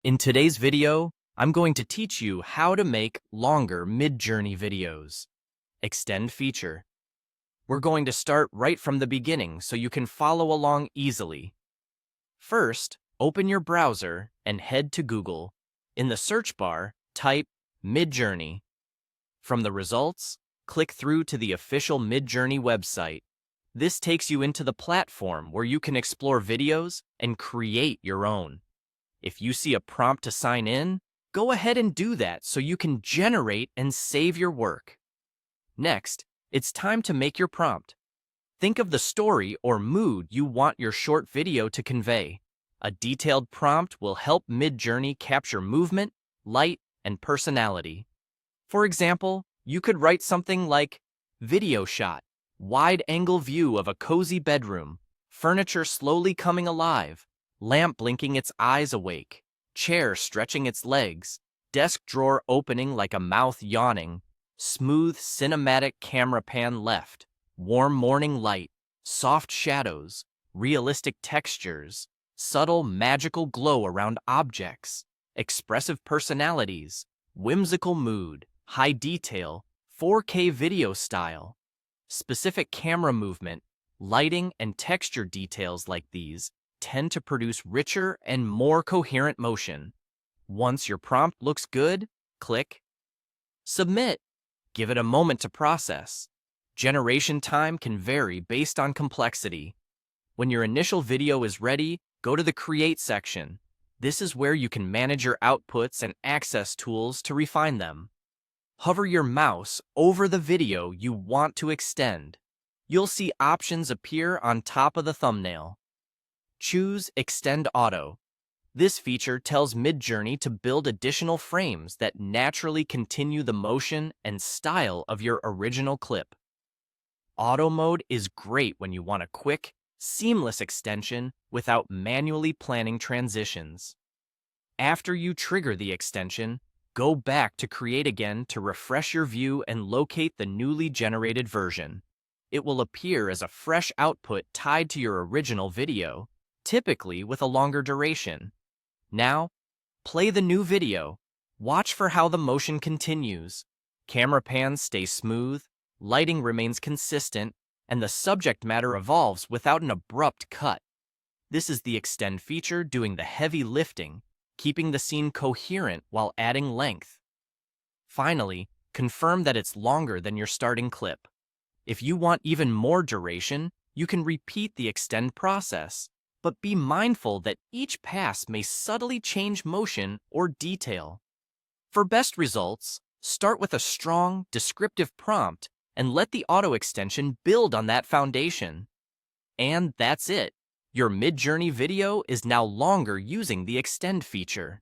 In today's video, I'm going to teach you how to make longer Midjourney videos. Extend feature. We're going to start right from the beginning so you can follow along easily. First, open your browser and head to Google. In the search bar, type Midjourney. From the results, click through to the official Midjourney website. This takes you into the platform where you can explore videos and create your own. If you see a prompt to sign in, go ahead and do that so you can generate and save your work. Next, it's time to make your prompt. Think of the story or mood you want your short video to convey. A detailed prompt will help Midjourney capture movement, light, and personality. For example, you could write something like, video shot, wide-angle view of a cozy bedroom, furniture slowly coming alive, lamp blinking its eyes awake, chair stretching its legs, desk drawer opening like a mouth yawning, smooth cinematic camera pan left, warm morning light, soft shadows, realistic textures, subtle magical glow around objects, expressive personalities, whimsical mood, high detail, 4K video style. Specific camera movement, lighting, and texture details like these tend to produce richer and more coherent motion. Once your prompt looks good, click Submit. Give it a moment to process. Generation time can vary based on complexity. When your initial video is ready, go to the Create section. This is where you can manage your outputs and access tools to refine them. Hover your mouse over the video you want to extend. You'll see options appear on top of the thumbnail. Choose Extend Auto. This feature tells Midjourney to build additional frames that naturally continue the motion and style of your original clip. Auto mode is great when you want a quick, seamless extension without manually planning transitions. After you trigger the extension, go back to Create again to refresh your view and locate the newly generated version. It will appear as a fresh output tied to your original video, typically with a longer duration. Now, play the new video. Watch for how the motion continues. Camera pans stay smooth, lighting remains consistent, and the subject matter evolves without an abrupt cut. This is the Extend feature doing the heavy lifting, keeping the scene coherent while adding length. Finally, confirm that it's longer than your starting clip. If you want even more duration, you can repeat the extend process, but be mindful that each pass may subtly change motion or detail. For best results, start with a strong, descriptive prompt and let the auto extension build on that foundation. And that's it. Your Midjourney video is now longer using the extend feature.